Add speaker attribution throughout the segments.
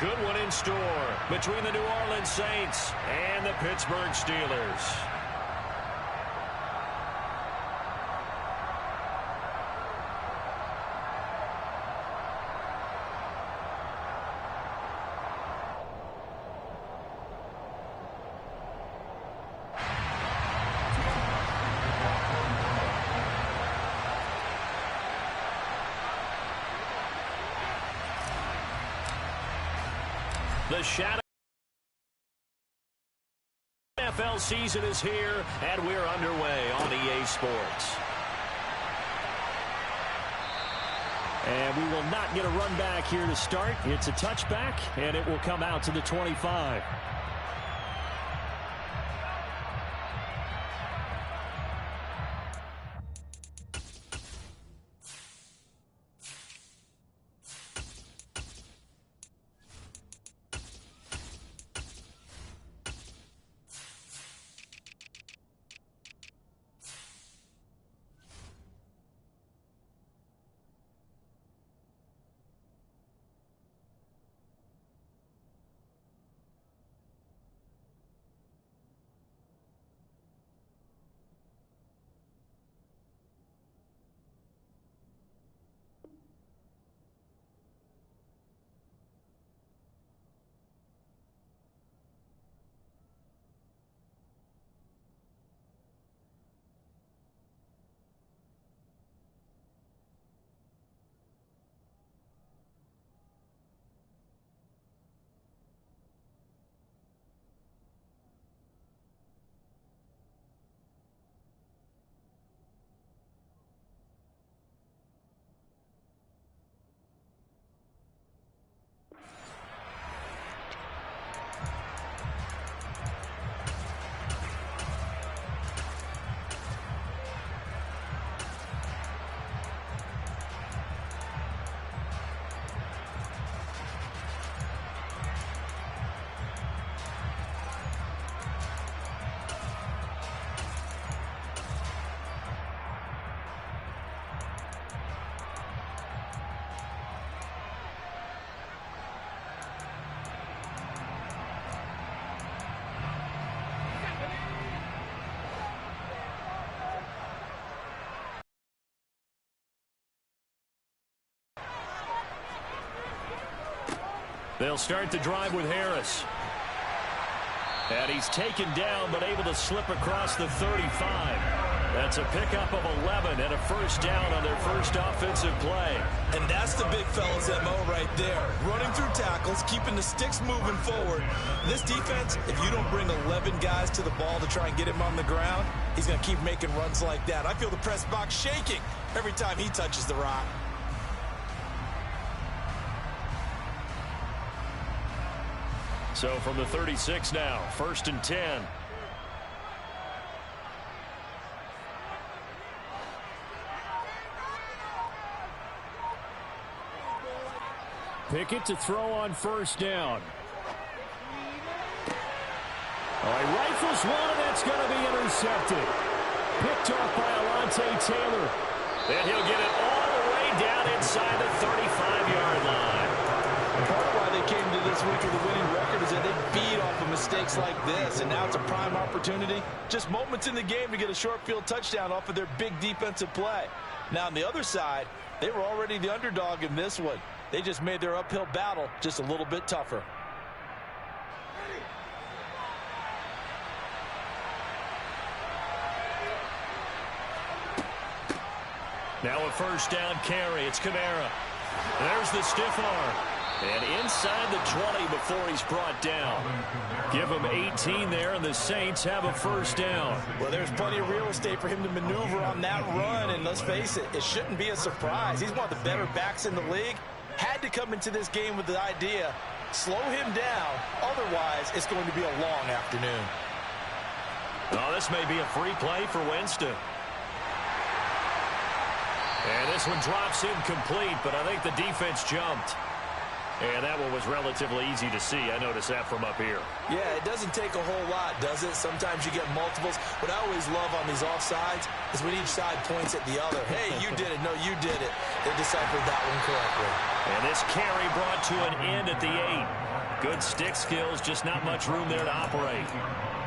Speaker 1: good one in store between the New Orleans Saints and the Pittsburgh Steelers. The shadow NFL season is here, and we're underway on EA Sports. And we will not get a run back here to start. It's a touchback, and it will come out to the 25. They'll start the drive with Harris. And he's taken down, but able to slip across the 35. That's a pickup of 11 and a first down on their first offensive play.
Speaker 2: And that's the big fella's MO right there. Running through tackles, keeping the sticks moving forward. This defense, if you don't bring 11 guys to the ball to try and get him on the ground, he's going to keep making runs like that. I feel the press box shaking every time he touches the rock.
Speaker 1: So from the 36 now, 1st and 10. Pickett to throw on first down. All right, rifles one, and that's going to be intercepted. Picked off by Alontae Taylor. And he'll get it all the way down inside the 35-yard line.
Speaker 2: Part of why they came to this week with a winning record is that they feed off of mistakes like this, and now it's a prime opportunity. Just moments in the game to get a short field touchdown off of their big defensive play. Now, on the other side, they were already the underdog in this one. They just made their uphill battle just a little bit tougher.
Speaker 1: Now a first down carry. It's Kamara. There's the stiff arm. And inside the 20 before he's brought down. Give him 18 there, and the Saints have a first down.
Speaker 2: Well, there's plenty of real estate for him to maneuver on that run, and let's face it, it shouldn't be a surprise. He's one of the better backs in the league. Had to come into this game with the idea, slow him down, otherwise it's going to be a long afternoon.
Speaker 1: Oh, this may be a free play for Winston. And this one drops incomplete, but I think the defense jumped. And that one was relatively easy to see. I noticed that from up here.
Speaker 2: Yeah, it doesn't take a whole lot, does it? Sometimes you get multiples. What I always love on these offsides is when each side points at the other. Hey, you did it. No, you did it. They deciphered that one correctly.
Speaker 1: And this carry brought to an end at the 8. Good stick skills, just not much room there to operate.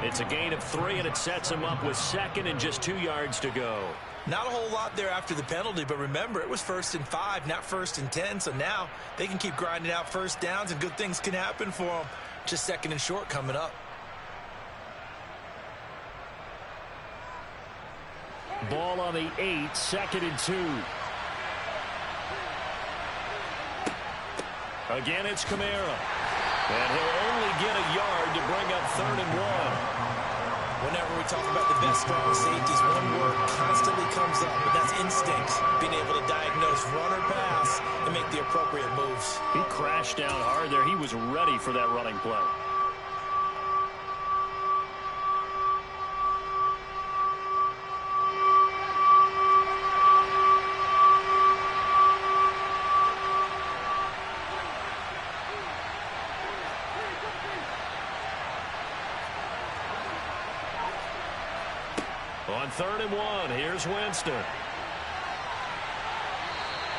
Speaker 1: It's a gain of 3, and it sets him up with 2nd and just 2 yards to go.
Speaker 2: Not a whole lot there after the penalty, but remember, it was 1st and 5, not 1st and 10, so now they can keep grinding out first downs, and good things can happen for them. Just 2nd and short coming up.
Speaker 1: Ball on the 8, 2nd and 2. Again, it's Kamara. And he'll only get a yard to bring up 3rd and 1.
Speaker 2: Whenever we talk about the best strong safeties, one word constantly comes up, but that's instinct. Being able to diagnose run or pass and make the appropriate moves.
Speaker 1: He crashed down hard there. He was ready for that running play. On 3rd and 1, here's Winston.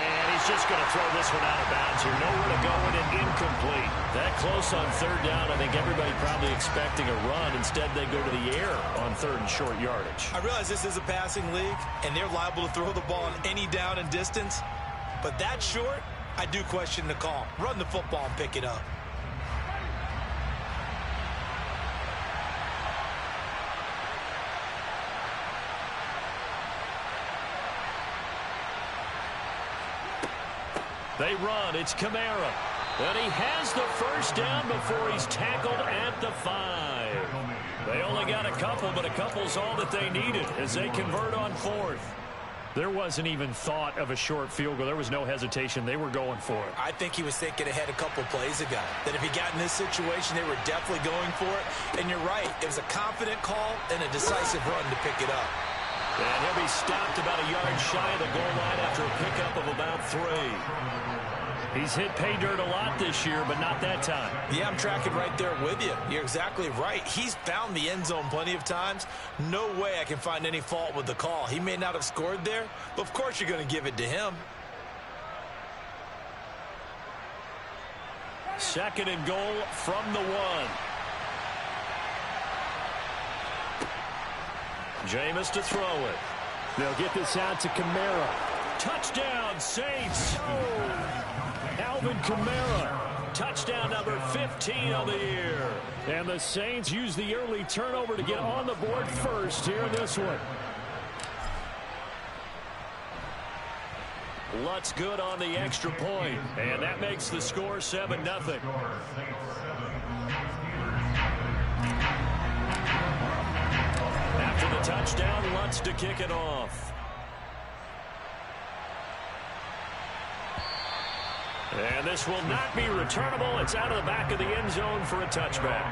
Speaker 1: And he's just going to throw this one out of bounds here. Nowhere to go with it, incomplete. That close on 3rd down, I think everybody probably expecting a run. Instead, they go to the air on 3rd and short yardage.
Speaker 2: I realize this is a passing league, and they're liable to throw the ball on any down and distance. But that short, I do question the call. Run the football and pick it up.
Speaker 1: They run. It's Kamara. And he has the first down before he's tackled at the 5. They only got a couple, but a couple's all that they needed as they convert on 4th. There wasn't even thought of a short field goal. There was no hesitation. They were going for it.
Speaker 2: I think he was thinking ahead a couple plays ago. That if he got in this situation, they were definitely going for it. And you're right. It was a confident call and a decisive run to pick it up.
Speaker 1: And he'll be stopped about a yard shy of the goal line after a pickup of about 3. He's hit pay dirt a lot this year, but not that time.
Speaker 2: Yeah, I'm tracking right there with you. You're exactly right. He's found the end zone plenty of times. No way I can find any fault with the call. He may not have scored there, but of course you're going to give it to him.
Speaker 1: 2nd and goal from the 1. Jameis to throw it. They'll get this out to Kamara. Touchdown, Saints. Alvin Kamara. Touchdown number 15 on the year. And the Saints use the early turnover to get on the board first here in this one. Lutz good on the extra point. And that makes the score 7-0. After the touchdown, Lutz to kick it off. And this will not be returnable. It's out of the back of the end zone for a touchback.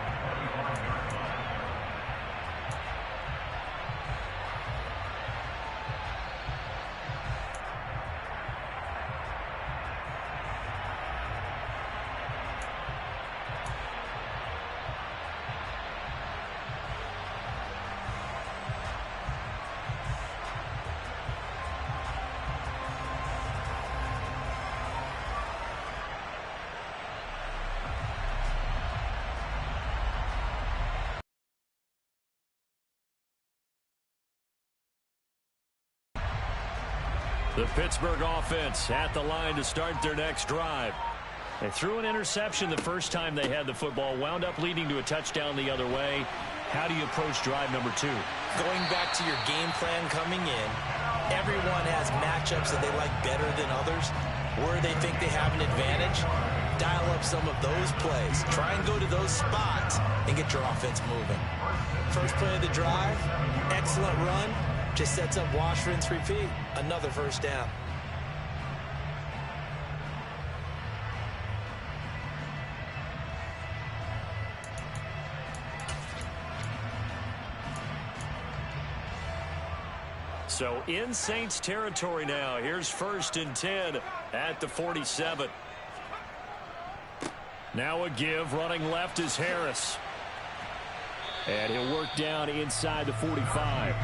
Speaker 1: The Pittsburgh offense at the line to start their next drive. They threw an interception the first time they had the football, wound up leading to a touchdown the other way. How do you approach drive number 2?
Speaker 2: Going back to your game plan coming in, everyone has matchups that they like better than others. Where they think they have an advantage, dial up some of those plays. Try and go to those spots and get your offense moving. First play of the drive, excellent run. Just sets up wash, rinse, repeat. Another first down.
Speaker 1: So in Saints territory now. Here's 1st and 10 at the 47. Now a give. Running left is Harris. And he'll work down inside the 45.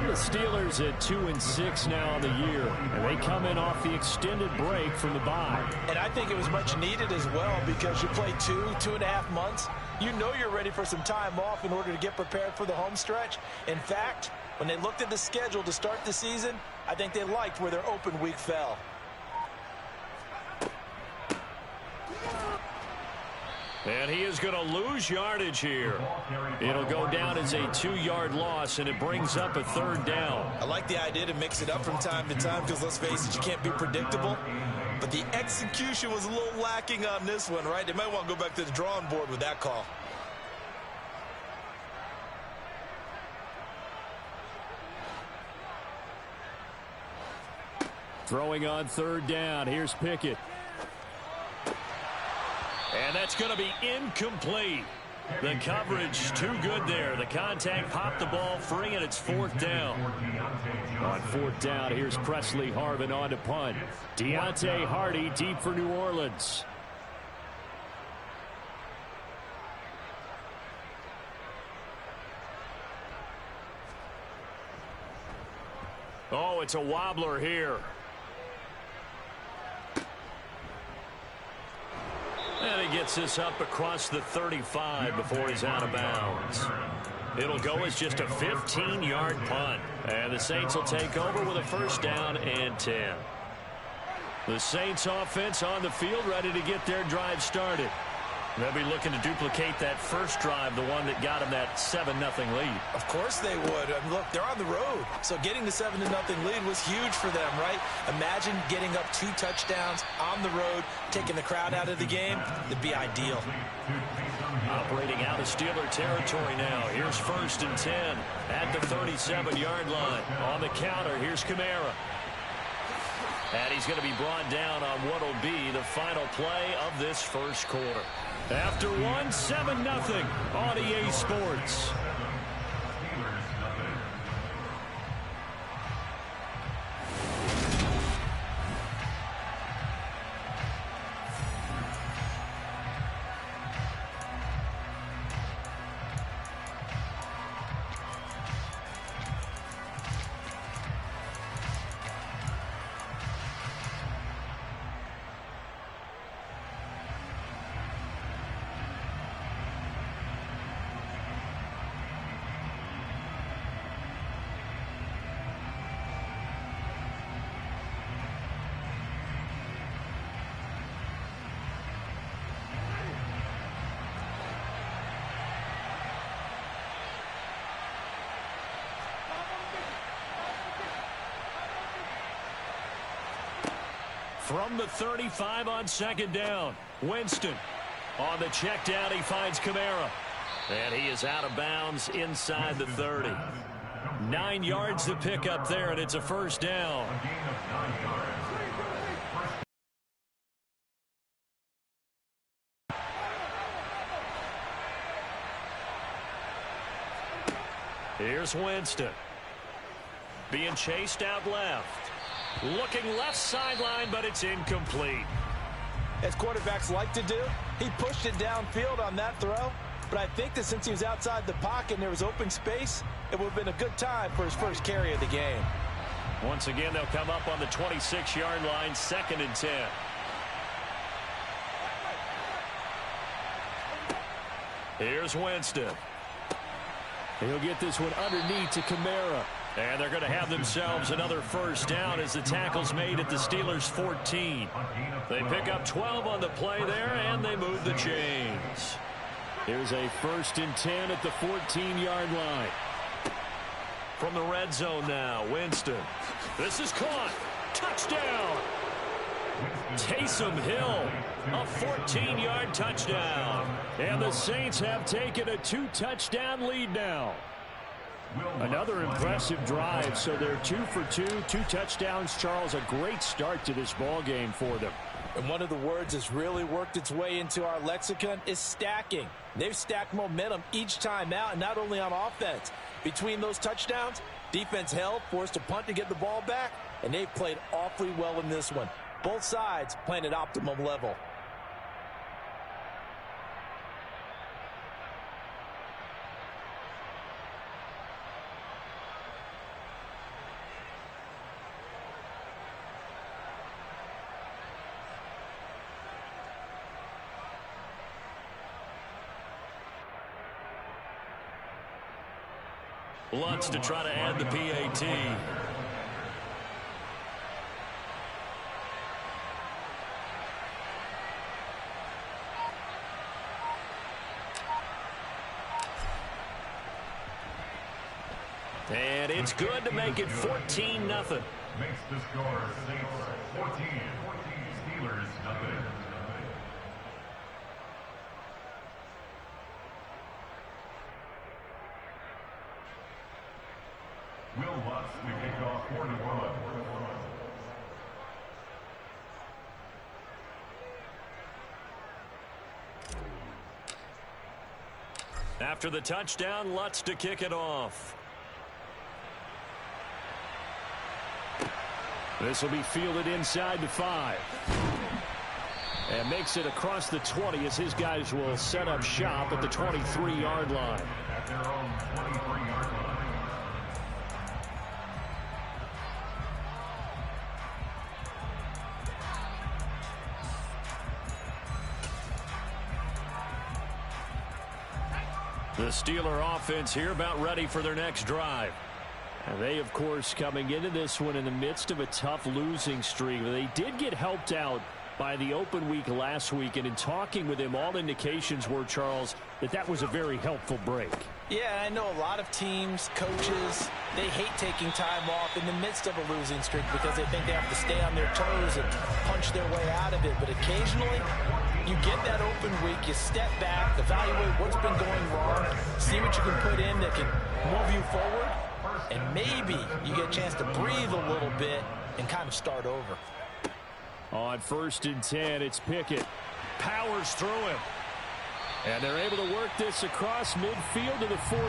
Speaker 1: The Steelers at 2-6 now on the year, and they come in off the extended break from the bye.
Speaker 2: And I think it was much needed as well because you play 2.5 months. You know you're ready for some time off in order to get prepared for the home stretch. In fact, when they looked at the schedule to start the season, I think they liked where their open week fell.
Speaker 1: And he is going to lose yardage here. It'll go down as a 2-yard loss, and it brings up a 3rd down.
Speaker 2: I like the idea to mix it up from time to time because, let's face it, you can't be predictable. But the execution was a little lacking on this one, right? They might want to go back to the drawing board with that call.
Speaker 1: Throwing on 3rd down. Here's Pickett. And that's going to be incomplete. The coverage too good there. The contact popped the ball free, and it's 4th down. On 4th down, here's Presley Harvin on to punt. Deontay Hardy deep for New Orleans. Oh, it's a wobbler here. And he gets this up across the 35 before he's out of bounds. It'll go as just a 15-yard punt. And the Saints will take over with a 1st down and 10. The Saints offense on the field, ready to get their drive started. They'll be looking to duplicate that first drive, the one that got them that 7-0 lead.
Speaker 2: Of course they would. I mean, look, they're on the road. So getting the 7-0 lead was huge for them, right? Imagine getting up 2 touchdowns on the road, taking the crowd out of the game. It'd be ideal.
Speaker 1: Operating out of Steeler territory now. Here's 1st and 10 at the 37-yard line. On the counter, here's Kamara. And he's going to be brought down on what will be the final play of this first quarter. After 7-0 on EA Sports. From the 35 on 2nd down, Winston. On the check down, he finds Kamara. And he is out of bounds inside the 30. 9 yards to pick up there, and it's a 1st down. Here's Winston. Being chased out left. Looking left sideline, but it's incomplete.
Speaker 2: As quarterbacks like to do, he pushed it downfield on that throw. But I think that since he was outside the pocket and there was open space, it would have been a good time for his first carry of the game.
Speaker 1: Once again, they'll come up on the 26-yard line, 2nd and 10. Here's Winston. He'll get this one underneath to Kamara. And they're going to have themselves another 1st down as the tackle's made at the Steelers' 14. They pick up 12 on the play there, and they move the chains. Here's a 1st and 10 at the 14-yard line. From the red zone now, Winston. This is caught. Touchdown! Taysom Hill, a 14-yard touchdown. And the Saints have taken a 2-touchdown lead now. Another impressive drive, so they're 2 for 2, 2 touchdowns. Charles, a great start to this ball game for them.
Speaker 2: And one of the words that's really worked its way into our lexicon is stacking. They've stacked momentum each time out, and not only on offense. Between those touchdowns, defense held, forced a punt to get the ball back, and they've played awfully well in this one. Both sides playing at optimum level.
Speaker 1: Lutz to try to add the PAT. And it's good to make it 14-0.
Speaker 3: Makes the score 6-14. Steelers nothing. Will Lutz to kick off 41.
Speaker 1: After the touchdown, Lutz to kick it off. This will be fielded inside the 5. And makes it across the 20 as his guys will set up shop at the 23-yard line.
Speaker 3: At their own 23-yard line.
Speaker 1: The Steeler offense here about ready for their next drive. And they, of course, coming into this one in the midst of a tough losing streak. They did get helped out by the open week last week, and in talking with him, all indications were, Charles, that was a very helpful break.
Speaker 2: Yeah, I know a lot of teams, coaches, they hate taking time off in the midst of a losing streak because they think they have to stay on their toes and punch their way out of it. But occasionally, you get that open week, you step back, evaluate what's been going wrong, see what you can put in that can move you forward, and maybe you get a chance to breathe a little bit and kind of start over.
Speaker 1: On 1st and 10, it's Pickett. Powers through him. And they're able to work this across midfield to the 48.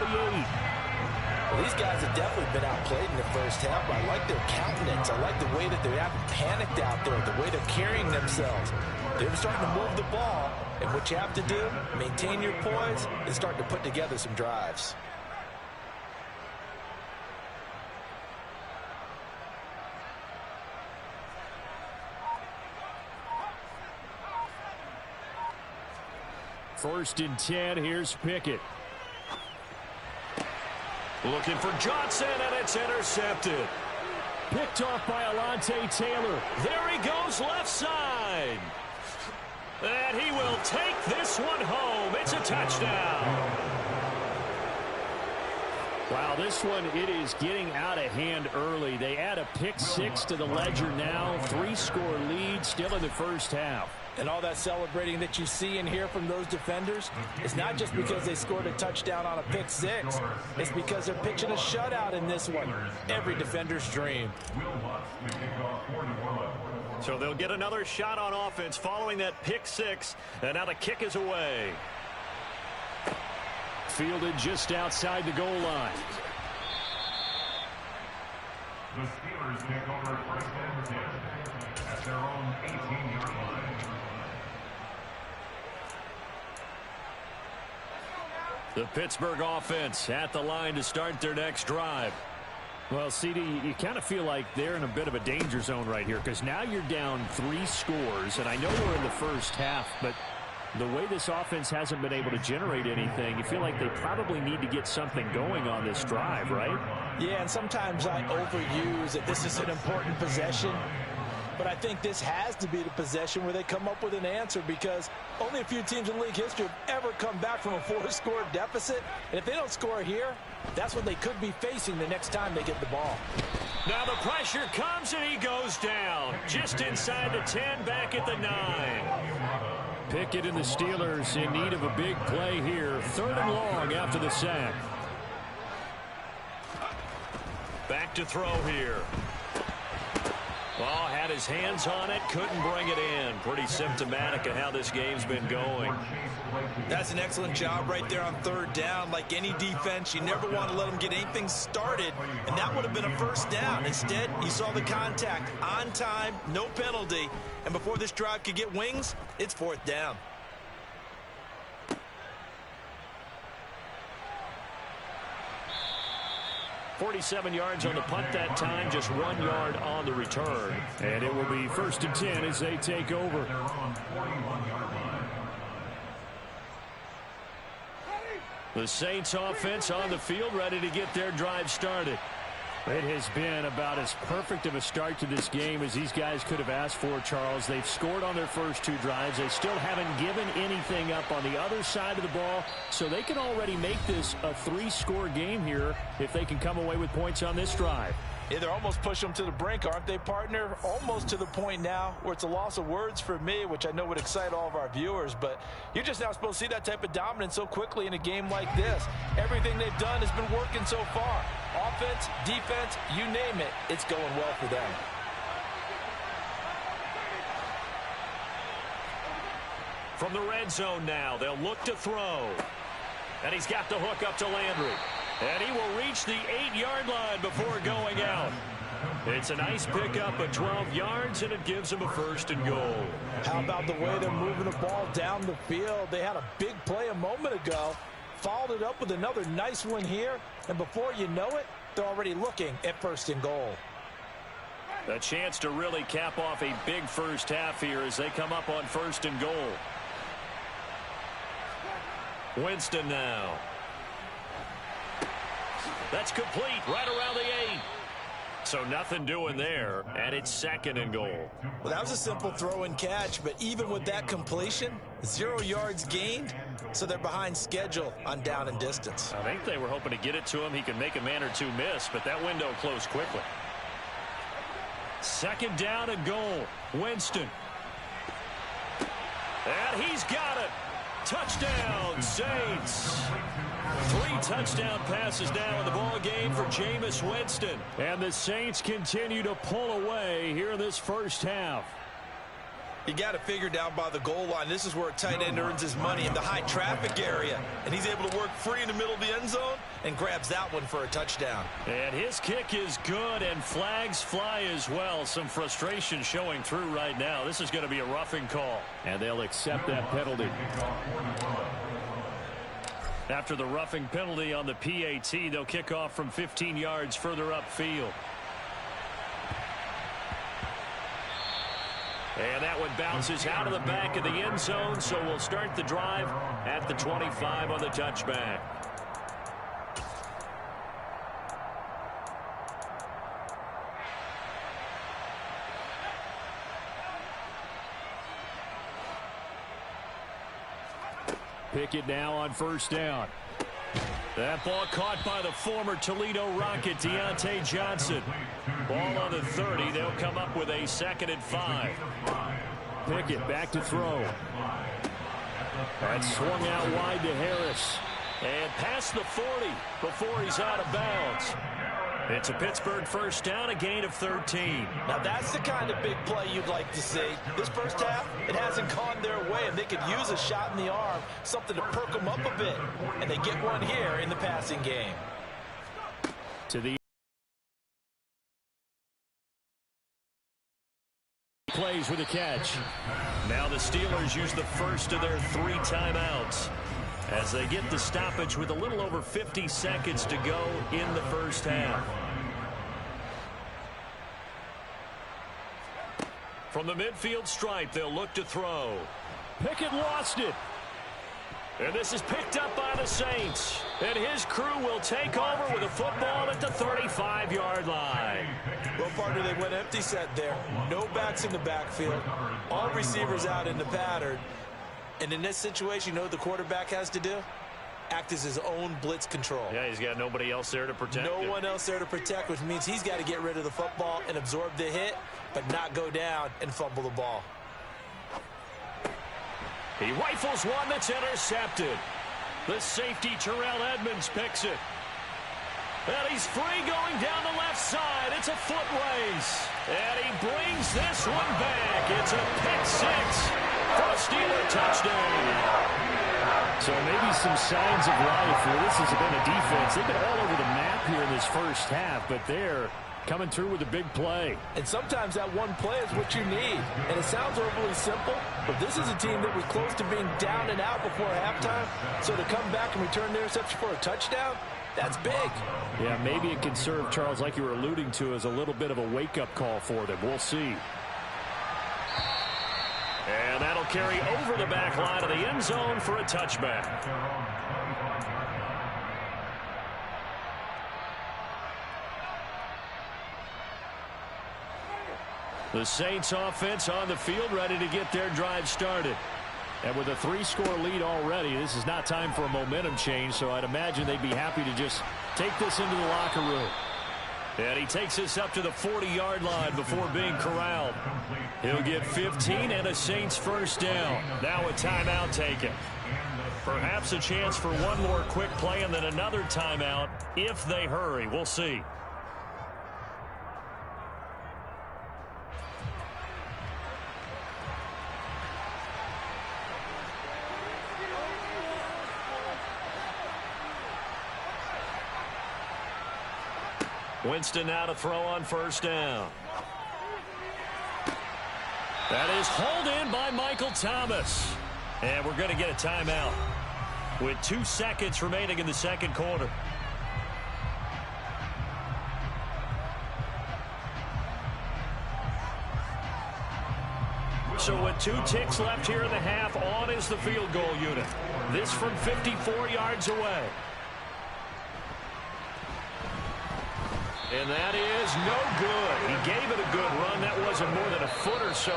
Speaker 2: Well, these guys have definitely been outplayed in the first half. I like their countenance. I like the way that they haven't panicked out there, the way they're carrying themselves. They're starting to move the ball, and what you have to do, maintain your poise, and start to put together some drives.
Speaker 1: First and 10, here's Pickett. Looking for Johnson, and it's intercepted. Picked off by Alontae Taylor. There he goes, left side. And he will take this one home. It's a touchdown. Wow, this one, it is getting out of hand early. They add a pick 6 to the ledger now. 3-score lead still in the first half.
Speaker 2: And all that celebrating that you see and hear from those defenders, it's not just because they scored a touchdown on a pick 6. It's because they're pitching a shutout in this one. Every defender's dream.
Speaker 1: So they'll get another shot on offense following that pick 6. And now the kick is away. Fielded just outside the goal line.
Speaker 3: The Steelers take over 1st and 10 at their own 18-yard line.
Speaker 1: The Pittsburgh offense at the line to start their next drive. Well, CD, you kind of feel like they're in a bit of a danger zone right here because now you're down 3 scores, and I know we're in the first half, but the way this offense hasn't been able to generate anything, you feel like they probably need to get something going on this drive, right?
Speaker 2: Yeah, and sometimes I overuse that this is an important possession. But I think this has to be the possession where they come up with an answer because only a few teams in league history have ever come back from a 4-score deficit. And if they don't score here, that's what they could be facing the next time they get the ball.
Speaker 1: Now the pressure comes and he goes down. Just inside the 10, back at the 9. Pickett and the Steelers in need of a big play here. 3rd and long after the sack. Back to throw here. Ball had his hands on it, couldn't bring it in. Pretty symptomatic of how this game's been going.
Speaker 2: That's an excellent job right there on 3rd down. Like any defense, you never want to let them get anything started, and that would have been a 1st down. Instead, you saw the contact on time, no penalty, and before this drive could get wings, it's 4th down.
Speaker 1: .47 yards on the punt that time, just 1 yard on the return. And it will be 1st and 10 as they take over. The Saints offense on the field, ready to get their drive started. It has been about as perfect of a start to this game as these guys could have asked for, Charles. They've scored on their first 2 drives. They still haven't given anything up on the other side of the ball, so they can already make this a 3-score game here if they can come away with points on this drive.
Speaker 2: Yeah, they're almost pushing them to the brink, aren't they, partner? Almost to the point now where it's a loss of words for me, which I know would excite all of our viewers, but you're just now supposed to see that type of dominance so quickly in a game like this. Everything they've done has been working so far. Offense, defense, you name it, it's going well for them.
Speaker 1: From the red zone now, they'll look to throw. And he's got the hook up to Landry. And he will reach the 8-yard line before going out. It's a nice pickup of 12 yards, and it gives him a 1st and goal.
Speaker 2: How about the way they're moving the ball down the field? They had a big play a moment ago, followed it up with another nice one here, and before you know it, they're already looking at 1st and goal.
Speaker 1: A chance to really cap off a big first half here as they come up on 1st and goal. Winston now. That's complete right around the 8. So nothing doing there, and it's 2nd and goal.
Speaker 2: Well, that was a simple throw and catch, but even with that completion, 0 yards gained, so they're behind schedule on down and distance.
Speaker 1: I think they were hoping to get it to him. He could make a man or 2 miss, but that window closed quickly. 2nd down and goal. Winston. And he's got it. Touchdown, Saints. 3 touchdown passes now in the ball game for Jameis Winston. And the Saints continue to pull away here in this first half.
Speaker 2: You got to figure down by the goal line. This is where a tight end earns his money, in the high traffic area. And he's able to work free in the middle of the end zone and grabs that one for a touchdown.
Speaker 1: And his kick is good, and flags fly as well. Some frustration showing through right now. This is going to be a roughing call. And they'll accept that penalty. After the roughing penalty on the PAT, they'll kick off from 15 yards further upfield. And that one bounces out of the back of the end zone, so we'll start the drive at the 25 on the touchback. Pickett now on 1st down. That ball caught by the former Toledo Rocket, Deontay Johnson. Ball on the 30. They'll come up with a 2nd and 5. Pickett back to throw. That's swung out wide to Harris. And past the 40 before he's out of bounds. It's a Pittsburgh 1st down, a gain of 13.
Speaker 2: Now that's the kind of big play you'd like to see. This first half, it hasn't gone their way, and they could use a shot in the arm, something to perk them up a bit. And they get one here in the passing game.
Speaker 1: To the plays with a catch. Now the Steelers use the first of their 3 timeouts as they get the stoppage with a little over 50 seconds to go in the first half. From the midfield stripe, they'll look to throw. Pickett lost it. And this is picked up by the Saints. And his crew will take over with a football at the 35-yard line.
Speaker 2: Well, partner, they went empty set there. No backs in the backfield. All receivers out in the pattern. And in this situation, you know what the quarterback has to do? Act as his own blitz control.
Speaker 1: Yeah, he's got nobody else there to protect him.
Speaker 2: No one else there to protect, which means he's got to get rid of the football and absorb the hit, but not go down and fumble the ball.
Speaker 1: He rifles one that's intercepted. The safety, Terrell Edmonds, picks it. And he's free going down the left side. It's a foot race. And he brings this one back. It's a pick 6 for a Steeler touchdown. So maybe some signs of life where this has been a defense. They've been all over the map here in this first half, but they're coming through with a big play.
Speaker 2: And sometimes that one play is what you need. And it sounds overly simple, but this is a team that was close to being down and out before halftime. So to come back and return the interception for a touchdown, that's big.
Speaker 1: Yeah, maybe it can serve, Charles, like you were alluding to, as a little bit of a wake-up call for them. We'll see. And that'll carry over the back line of the end zone for a touchback. The Saints offense on the field, ready to get their drive started. And with a 3-score lead already, this is not time for a momentum change, so I'd imagine they'd be happy to just take this into the locker room. And he takes this up to the 40-yard line before being corralled. He'll get 15 and a Saints first down. Now a timeout taken. Perhaps a chance for one more quick play and then another timeout if they hurry. We'll see. Winston now to throw on first down. That is hauled in by Michael Thomas. And we're going to get a timeout with 2 seconds remaining in the second quarter. So with 2 ticks left here in the half, on is the field goal unit. This from 54 yards away. And that is no good. He gave it a good run. That wasn't more than a foot or so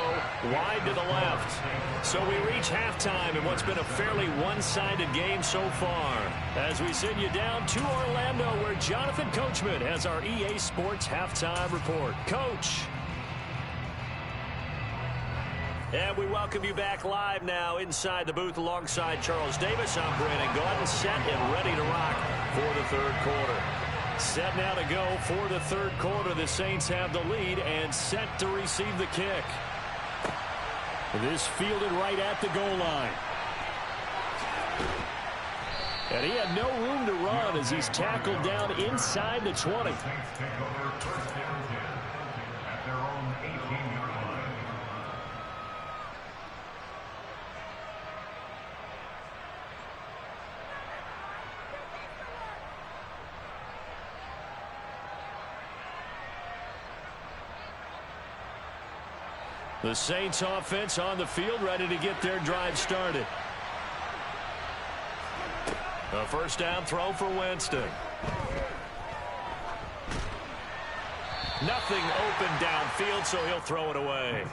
Speaker 1: wide to the left. So we reach halftime in what's been a fairly one-sided game so far. As we send you down to Orlando, where Jonathan Coachman has our EA Sports halftime report. Coach. And we welcome you back live now inside the booth alongside Charles Davis. I'm Brandon Gaudin, set and ready to rock for the third quarter. Set now to go for the third quarter. The Saints have the lead and set to receive the kick. This fielded right at the goal line. And he had no room to run as he's tackled down inside the 20. The Saints offense on the field, ready to get their drive started. A first down throw for Winston. Nothing open downfield, so he'll throw it away.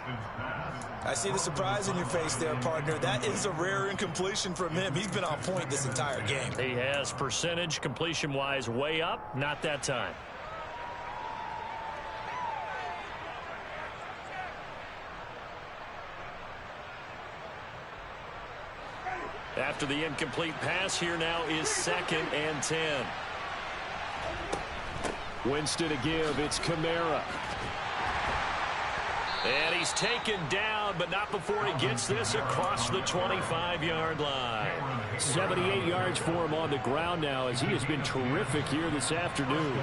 Speaker 2: I see the surprise in your face there, partner. That is a rare incompletion from him. He's been on point this entire game.
Speaker 1: He has percentage completion-wise way up, not that time. After the incomplete pass, here now is 2nd and 10. Winston to give. It's Kamara. And he's taken down, but not before he gets this across the 25-yard line. 78 yards for him on the ground now, as he has been terrific here this afternoon.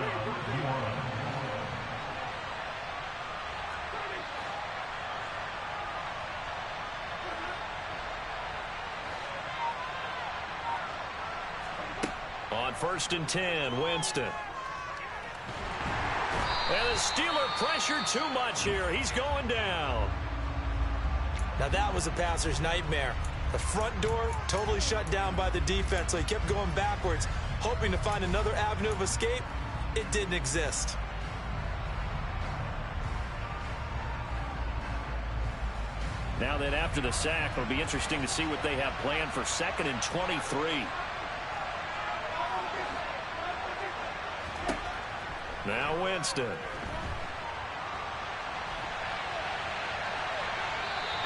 Speaker 1: On 1st and 10, Winston. And the Steeler pressure too much here. He's going down.
Speaker 2: Now that was a passer's nightmare. The front door totally shut down by the defense, so he kept going backwards, hoping to find another avenue of escape. It didn't exist.
Speaker 1: Now then, after the sack, it'll be interesting to see what they have planned for 2nd and 23. Now Winston.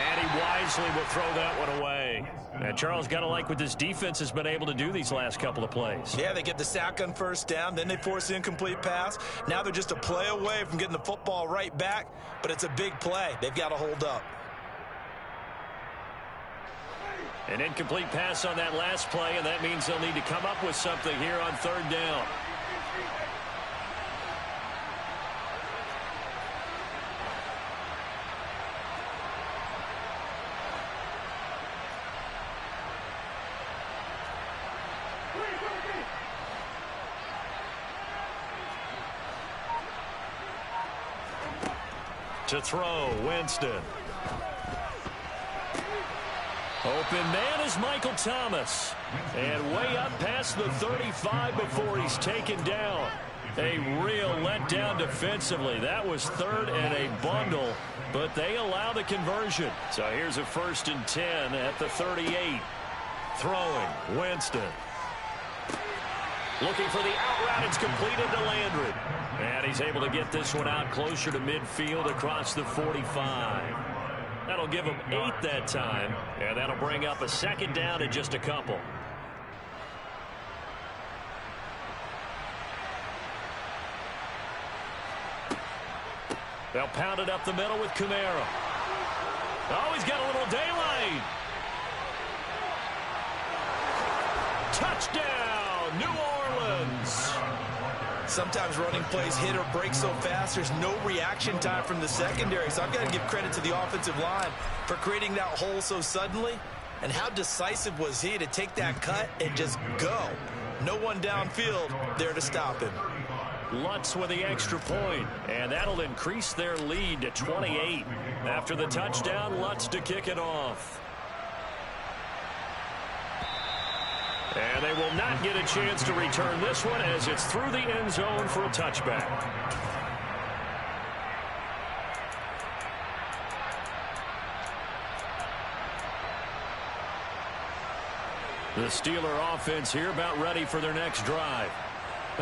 Speaker 1: And he wisely will throw that one away. And Charles, got to like what this defense has been able to do these last couple of plays.
Speaker 2: Yeah, they get the sack on first down, then they force the incomplete pass. Now they're just a play away from getting the football right back, but it's a big play. They've got to hold up.
Speaker 1: An incomplete pass on that last play, and that means they'll need to come up with something here on 3rd down. To throw, Winston. Open man is Michael Thomas. And way up past the 35 before he's taken down. A real letdown defensively. That was third and a bundle, but they allow the conversion. So here's a 1st and 10 at the 38. Throwing, Winston. Looking for the out route. It's completed to Landry. And he's able to get this one out closer to midfield across the 45. That'll give him 8 that time, and that'll bring up a 2nd down in just a couple. They'll pound it up the middle with Kamara. Oh, he's got a little daylight. Touchdown, New Orleans.
Speaker 2: Sometimes running plays hit or break so fast, there's no reaction time from the secondary. So I've got to give credit to the offensive line for creating that hole so suddenly. And how decisive was he to take that cut and just go? No one downfield there to stop him.
Speaker 1: Lutz with the extra point, and that'll increase their lead to 28. After the touchdown, Lutz to kick it off. And they will not get a chance to return this one as it's through the end zone for a touchback. The Steeler offense here about ready for their next drive.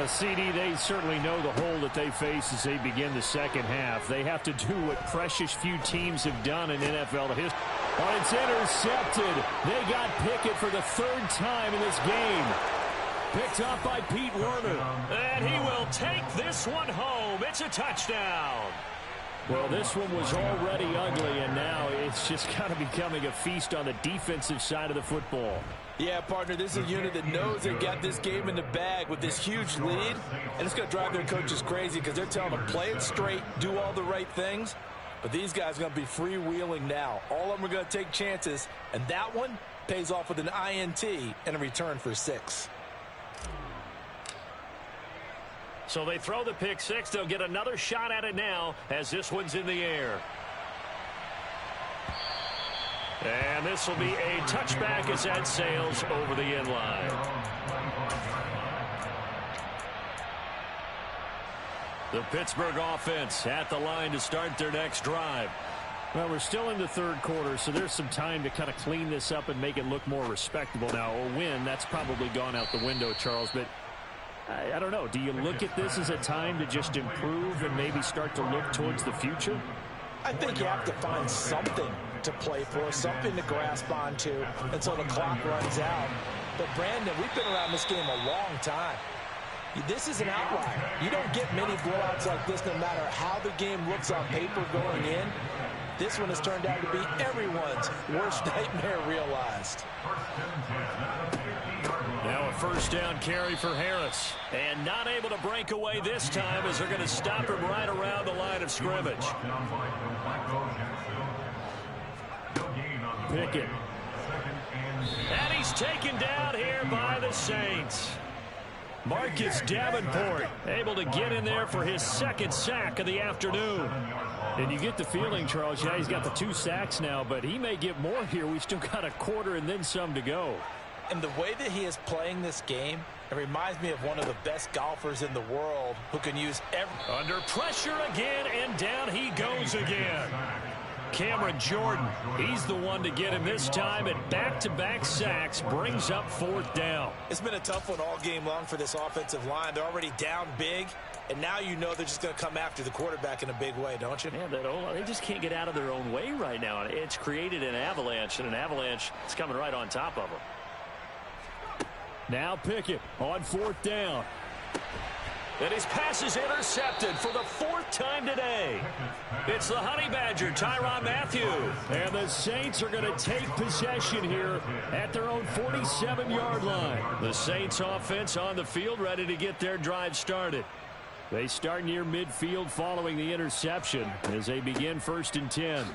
Speaker 4: CD, they certainly know the hole that they face as they begin the second half. They have to do what precious few teams have done in NFL history. Oh, it's intercepted. They got Pickett for the 3rd time in this game. Picked off by Pete Werner.
Speaker 1: And he will take this one home. It's a touchdown.
Speaker 4: Well, this one was already ugly, and now it's just kind of becoming a feast on the defensive side of the football.
Speaker 2: Yeah, partner, this is a unit that knows they've got this game in the bag with this huge lead, and it's going to drive their coaches crazy because they're telling them play it straight, do all the right things. But these guys are going to be freewheeling now. All of them are going to take chances, and that one pays off with an INT and a return for 6.
Speaker 1: So they throw the pick 6. They'll get another shot at it now as this one's in the air. And this will be a touchback as that sails over the end line. The Pittsburgh offense at the line to start their next drive.
Speaker 4: Well, we're still in the 3rd quarter, so there's some time to kind of clean this up and make it look more respectable now. A win, that's probably gone out the window, Charles, but I don't know. Do you look at this as a time to just improve and maybe start to look towards the future?
Speaker 2: I think you have to find something to play for, something to grasp onto until the clock runs out. But, Brandon, we've been around this game a long time. This is an outlier. You don't get many blowouts like this no matter how the game looks on paper going in. This one has turned out to be everyone's worst nightmare realized.
Speaker 1: Now a 1st down carry for Harris. And not able to break away this time as they're going to stop him right around the line of scrimmage.
Speaker 4: Pickett.
Speaker 1: And he's taken down here by the Saints. Marcus Davenport able to get in there for his 2nd sack of the afternoon.
Speaker 4: And you get the feeling, Charles, yeah, he's got the 2 sacks now, but he may get more here. We still got a quarter and then some to go.
Speaker 2: And the way that he is playing this game, it reminds me of one of the best golfers in the world who can use every...
Speaker 1: Under pressure again, and down he goes again. Cameron Jordan, he's the one to get him this time, and back-to-back sacks brings up 4th down.
Speaker 2: It's been a tough one all game long for this offensive line. They're already down big, and now you know they're just going to come after the quarterback in a big way, don't you?
Speaker 1: Yeah, they just can't get out of their own way right now. It's created an avalanche, and an avalanche is coming right on top of them.
Speaker 4: Now Pickett on 4th down.
Speaker 1: And his pass is intercepted for the 4th time today. It's the Honey Badger, Tyrann Mathieu.
Speaker 4: And the Saints are going to take possession here at their own 47-yard line.
Speaker 1: The Saints offense on the field ready to get their drive started.
Speaker 4: They start near midfield following the interception as they begin 1st and 10.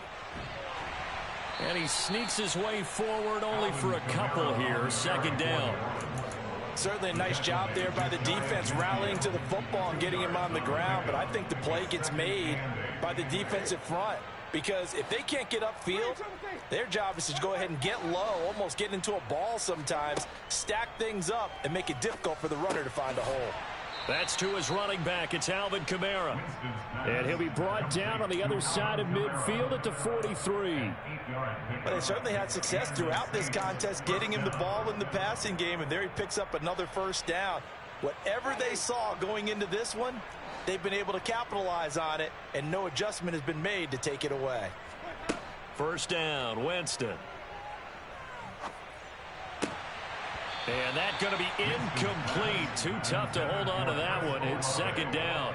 Speaker 1: And he sneaks his way forward only for a couple here. 2nd down.
Speaker 2: Certainly a nice job there by the defense rallying to the football and getting him on the ground. But I think the play gets made by the defensive front. Because if they can't get upfield, their job is to go ahead and get low, almost get into a ball sometimes, stack things up, and make it difficult for the runner to find a hole.
Speaker 1: That's to his running back. It's Alvin Kamara.
Speaker 4: And he'll be brought down on the other side of midfield at the 43.
Speaker 2: But they certainly had success throughout this contest, getting him the ball in the passing game, and there he picks up another first down. Whatever they saw going into this one, they've been able to capitalize on it, and no adjustment has been made to take it away.
Speaker 1: First down, Winston. And that's going to be incomplete. Too tough to hold on to that one. It's second down.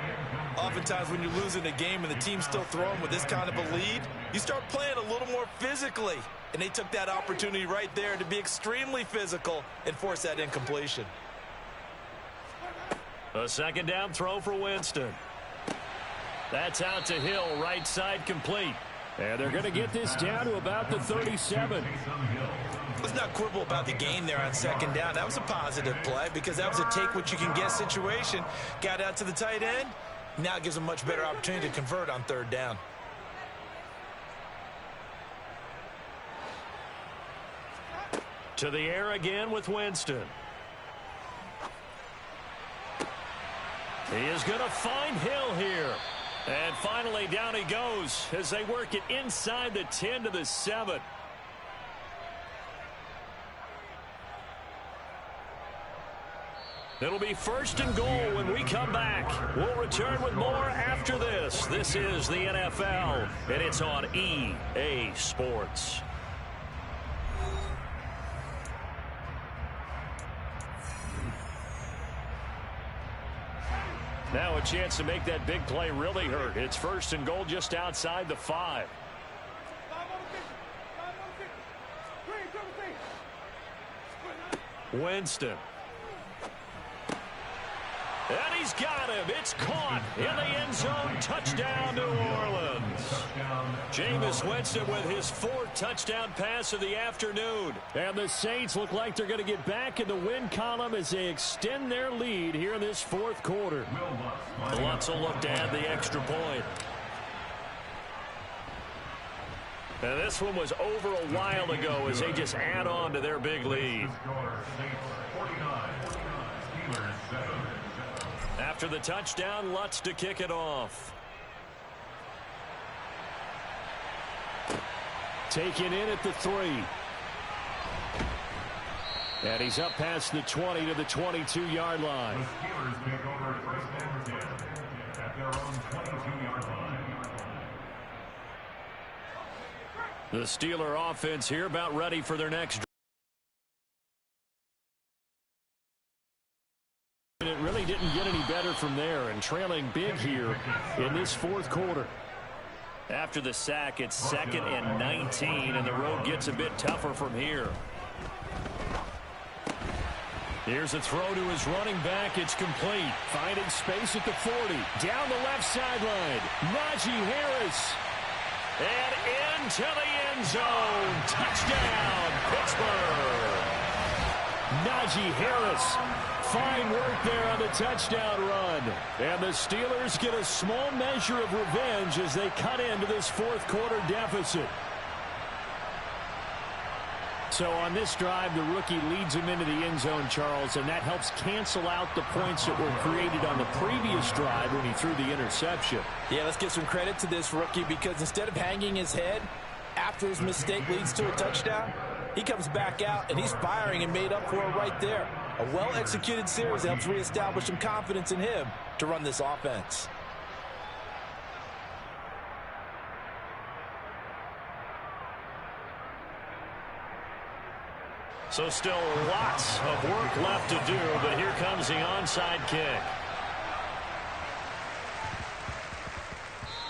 Speaker 2: Oftentimes when you're losing a game and the team's still throwing with this kind of a lead, you start playing a little more physically. And they took that opportunity right there to be extremely physical and force that incompletion.
Speaker 1: A second down throw for Winston. That's out to Hill, right side complete.
Speaker 4: And they're going to get this down to about the 37.
Speaker 2: Let's not quibble about the gain there on second down. That was a positive play because that was a take-what-you-can-get situation. Got out to the tight end. Now it gives them a much better opportunity to convert on third down.
Speaker 1: To the air again with Winston. He is going to find Hill here. And finally down he goes as they work it inside the 10 to the 7. It'll be first and goal when we come back. We'll return with more after this. This is the NFL, and it's on EA Sports. Now a chance to make that big play really hurt. It's first and goal just outside the 5. Winston. And he's got him. It's caught in the end zone. Touchdown, New Orleans. Jameis Winston with his 4th touchdown pass of the afternoon.
Speaker 4: And the Saints look like they're going to get back in the win column as they extend their lead here in this 4th quarter.
Speaker 1: Lutz will look to add the extra point. And this one was over a while ago as they just add on to their big lead. After the touchdown, Lutz to kick it off.
Speaker 4: Taken in at the 3. And he's up past the 20 to the 22-yard line.
Speaker 3: The Steelers take over first and 10 at their own 22-yard line.
Speaker 1: The Steeler offense here about ready for their next drive.
Speaker 4: It really didn't get any better from there, and trailing big here in this 4th quarter.
Speaker 1: After the sack, it's 2nd and 19, and the road gets a bit tougher from here. Here's a throw to his running back. It's complete.
Speaker 4: Finding space at the 40. Down the left sideline. Najee Harris.
Speaker 1: And into the end zone. Touchdown, Pittsburgh.
Speaker 4: Najee Harris. Fine work there on the touchdown run. And the Steelers get a small measure of revenge as they cut into this 4th quarter deficit. So on this drive, the rookie leads him into the end zone, Charles, and that helps cancel out the points that were created on the previous drive when he threw the interception.
Speaker 2: Yeah, let's give some credit to this rookie because instead of hanging his head after his mistake leads to a touchdown, he comes back out and he's firing and made up for it right there. A well-executed series helps reestablish some confidence in him to run this offense.
Speaker 1: So still lots of work left to do, but here comes the onside kick.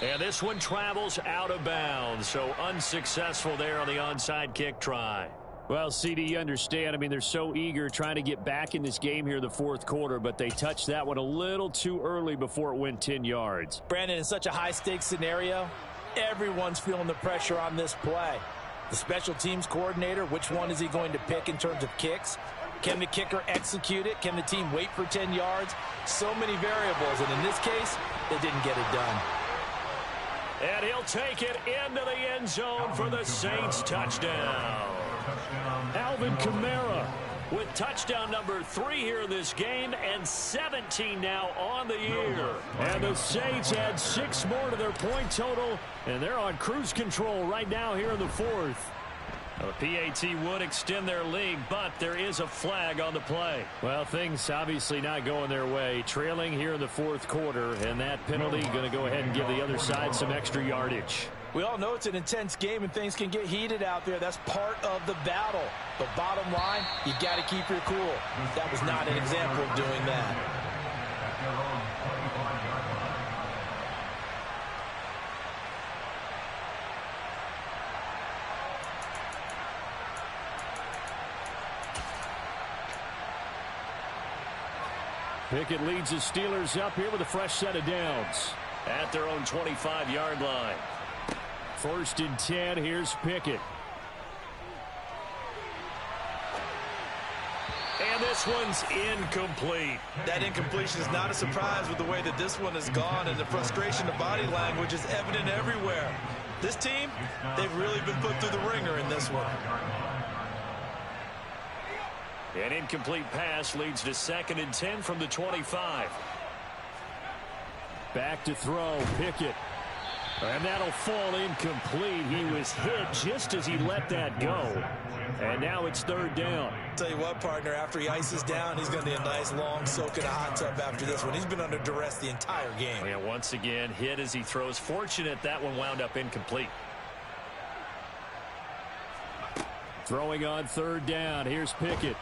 Speaker 1: And this one travels out of bounds, so unsuccessful there on the onside kick try.
Speaker 4: Well, CD, you understand. I mean, they're so eager trying to get back in this game here in the 4th quarter, but they touched that one a little too early before it went 10 yards.
Speaker 2: Brandon, in such a high-stakes scenario, everyone's feeling the pressure on this play. The special teams coordinator, which one is he going to pick in terms of kicks? Can the kicker execute it? Can the team wait for 10 yards? So many variables, and in this case, they didn't get it done.
Speaker 1: And he'll take it into the end zone for the Saints touchdown. Alvin Kamara with touchdown number 3 here in this game, and 17 now on the year. And the Saints add 6 more to their point total, and they're on cruise control right now here in the 4th. The PAT would extend their lead, but there is a flag on the play. Well, things obviously not going their way. Trailing here in the 4th quarter, and that penalty going to go ahead and give the other side some extra yardage.
Speaker 2: We all know it's an intense game and things can get heated out there. That's part of the battle. But bottom line, you got to keep your cool. That was not an example of doing that.
Speaker 4: Pickett leads the Steelers up here with a fresh set of downs.
Speaker 1: At their own 25-yard line.
Speaker 4: 1st and 10, here's Pickett.
Speaker 1: And this one's incomplete.
Speaker 2: That incompletion is not a surprise with the way that this one has gone, and the frustration of body language is evident everywhere. This team, they've really been put through the ringer in this one.
Speaker 1: An incomplete pass leads to 2nd and 10 from the 25.
Speaker 4: Back to throw, Pickett. And that'll fall incomplete. He was hit just as he let that go. And now it's 3rd down.
Speaker 2: Tell you what, partner, after he ices down, he's going to need a nice long soak in a hot tub after this one. He's been under duress the entire game.
Speaker 1: Yeah, once again, hit as he throws. Fortunate that one wound up incomplete.
Speaker 4: Throwing on 3rd down. Here's Pickett.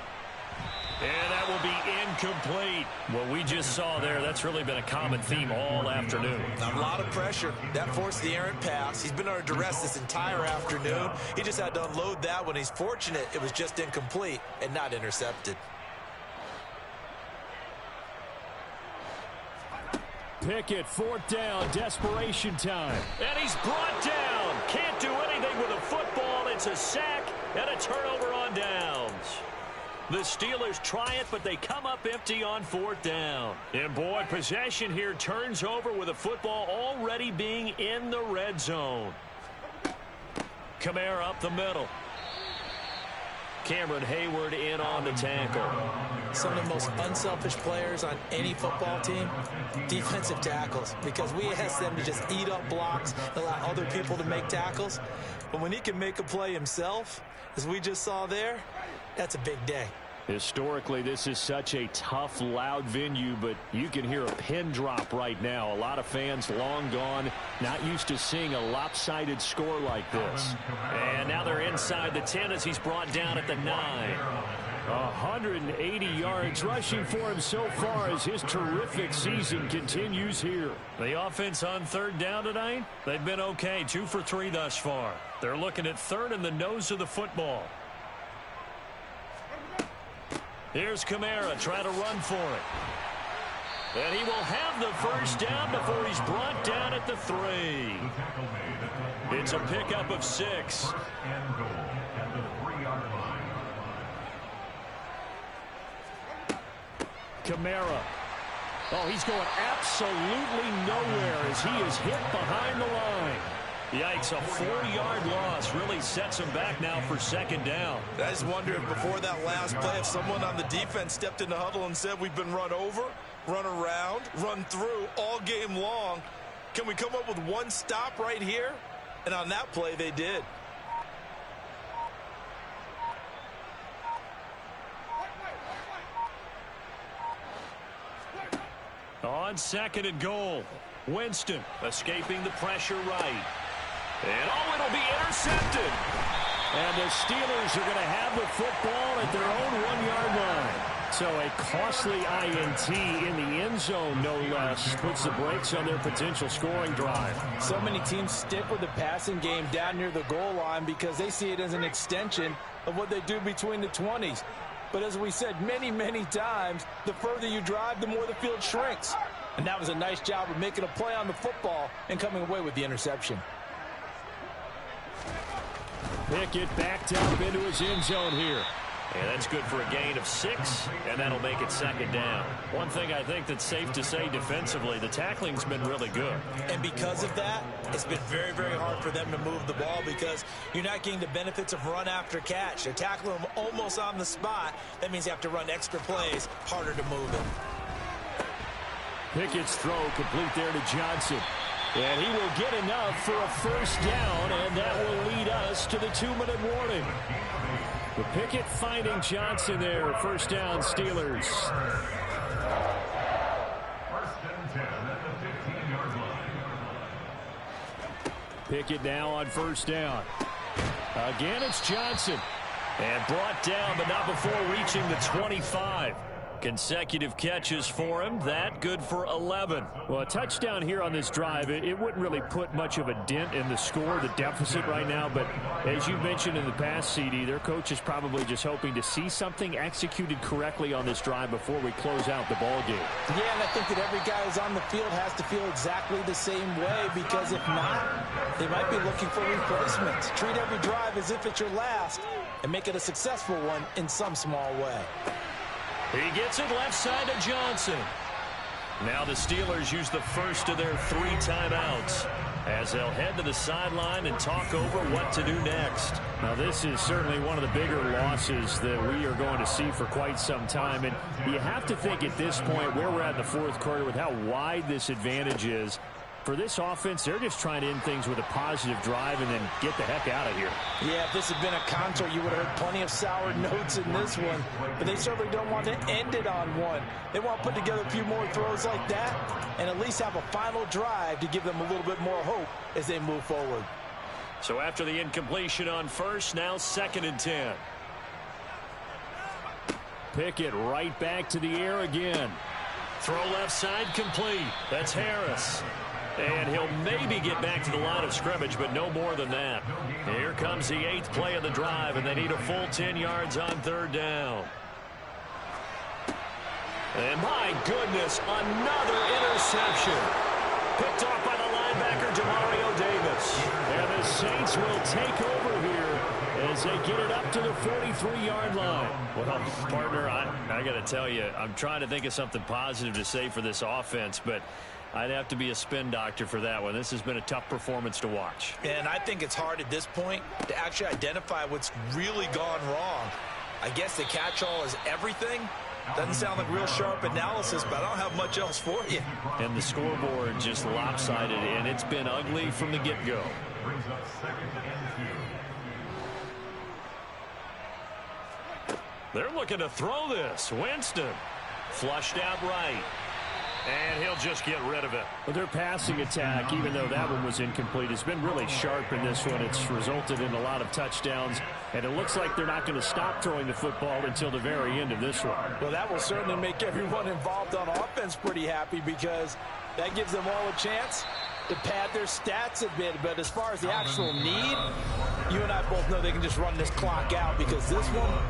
Speaker 1: And that will be incomplete. What we just saw there, that's really been a common theme all afternoon.
Speaker 2: A lot of pressure. That forced the errant pass. He's been under duress this entire afternoon. He just had to unload that one. He's fortunate it was just incomplete and not intercepted.
Speaker 4: Pickett, 4th down, desperation time.
Speaker 1: And he's brought down. Can't do anything with a football. It's a sack and a turnover on downs. The Steelers try it, but they come up empty on 4th down. And boy, possession here turns over with a football already being in the red zone. Kamara up the middle. Cameron Hayward in on the tackle.
Speaker 2: Some of the most unselfish players on any football team, defensive tackles, because we ask them to just eat up blocks, allow other people to make tackles. But when he can make a play himself, as we just saw there, that's a big day.
Speaker 4: Historically, this is such a tough, loud venue, but you can hear a pin drop right now. A lot of fans long gone, not used to seeing a lopsided score like this.
Speaker 1: And now they're inside the 10 as he's brought down at the 9.
Speaker 4: 180 yards rushing for him so far as his terrific season continues here.
Speaker 1: The offense on 3rd down tonight, they've been okay, 2 for 3 thus far. They're looking at 3rd in the nose of the football. Here's Kamara trying to run for it. And he will have the 1st down before he's brought down at the 3. It's a pickup of 6.
Speaker 4: Kamara. Oh, he's going absolutely nowhere as he is hit behind the line.
Speaker 1: Yikes, a 4-yard loss really sets him back now for 2nd down.
Speaker 2: I just wonder if before that last play, if someone on the defense stepped in the huddle and said, we've been run over, run around, run through all game long. Can we come up with one stop right here? And on that play, they did.
Speaker 1: On 2nd and goal, Winston escaping the pressure right. And oh, it'll be intercepted.
Speaker 4: And the Steelers are going to have the football at their own 1-yard line. So a costly INT in the end zone, no less, puts the brakes on their potential scoring drive.
Speaker 2: So many teams stick with the passing game down near the goal line because they see it as an extension of what they do between the 20s. But as we said many, many times, the further you drive, the more the field shrinks. And that was a nice job of making a play on the football and coming away with the interception.
Speaker 4: Pickett backed up into his end zone here.
Speaker 1: And that's good for a gain of 6, and that'll make it second down. One thing I think that's safe to say defensively, the tackling's been really good.
Speaker 2: And because of that, it's been very, very hard for them to move the ball because you're not getting the benefits of run after catch. They're tackling them almost on the spot. That means you have to run extra plays, harder to move them.
Speaker 4: Pickett's throw complete there to Johnson. And he will get enough for a first down, and that will lead us to the 2-minute warning. The Pickett finding Johnson there. First down, Steelers.
Speaker 3: First and 10 at the 15-yard line.
Speaker 4: Pickett now on first down. Again, it's Johnson.
Speaker 1: And brought down, but not before reaching the 25. Consecutive catches for him. That good for 11.
Speaker 4: Well, a touchdown here on this drive, it wouldn't really put much of a dent in the score, the deficit right now. But as you mentioned in the past, CD, their coach is probably just hoping to see something executed correctly on this drive before we close out the ball game.
Speaker 2: Yeah, and I think that every guy who's on the field has to feel exactly the same way because if not, they might be looking for replacements. Treat every drive as if it's your last and make it a successful one in some small way.
Speaker 1: He gets it left side to Johnson. Now the Steelers use the first of their 3 timeouts as they'll head to the sideline and talk over what to do next.
Speaker 4: Now this is certainly one of the bigger losses that we are going to see for quite some time. And you have to think at this point where we're at in the fourth quarter with how wide this advantage is. For this offense, they're just trying to end things with a positive drive and then get the heck out of here.
Speaker 2: Yeah, if this had been a concert, you would have heard plenty of sour notes in this one. But they certainly don't want to end it on one. They want to put together a few more throws like that and at least have a final drive to give them a little bit more hope as they move forward.
Speaker 1: So after the incompletion on first, now 2nd and 10.
Speaker 4: Pickett right back to the air again.
Speaker 1: Throw left side complete. That's Harris. And he'll maybe get back to the line of scrimmage, but no more than that. Here comes the 8th play of the drive, and they need a full 10 yards on 3rd down. And my goodness, another interception. Picked off by the linebacker, Demario Davis.
Speaker 4: And the Saints will take over here as they get it up to the 43-yard line.
Speaker 1: Well, partner, I got to tell you, I'm trying to think of something positive to say for this offense, but I'd have to be a spin doctor for that one. This has been a tough performance to watch.
Speaker 2: And I think it's hard at this point to actually identify what's really gone wrong. I guess the catch-all is everything. Doesn't sound like real sharp analysis, but I don't have much else for you.
Speaker 1: And the scoreboard just lopsided, and it's been ugly from the get-go.
Speaker 3: Brings up 2nd and 2.
Speaker 1: They're looking to throw this. Winston flushed out right. And he'll just get rid of it.
Speaker 4: Well, their passing attack, even though that one was incomplete, has been really sharp in this one. It's resulted in a lot of touchdowns, and it looks like they're not going to stop throwing the football until the very end of this one.
Speaker 2: Well, that will certainly make everyone involved on offense pretty happy because that gives them all a chance to pad their stats a bit. But as far as the actual need, you and I both know they can just run this clock out because this one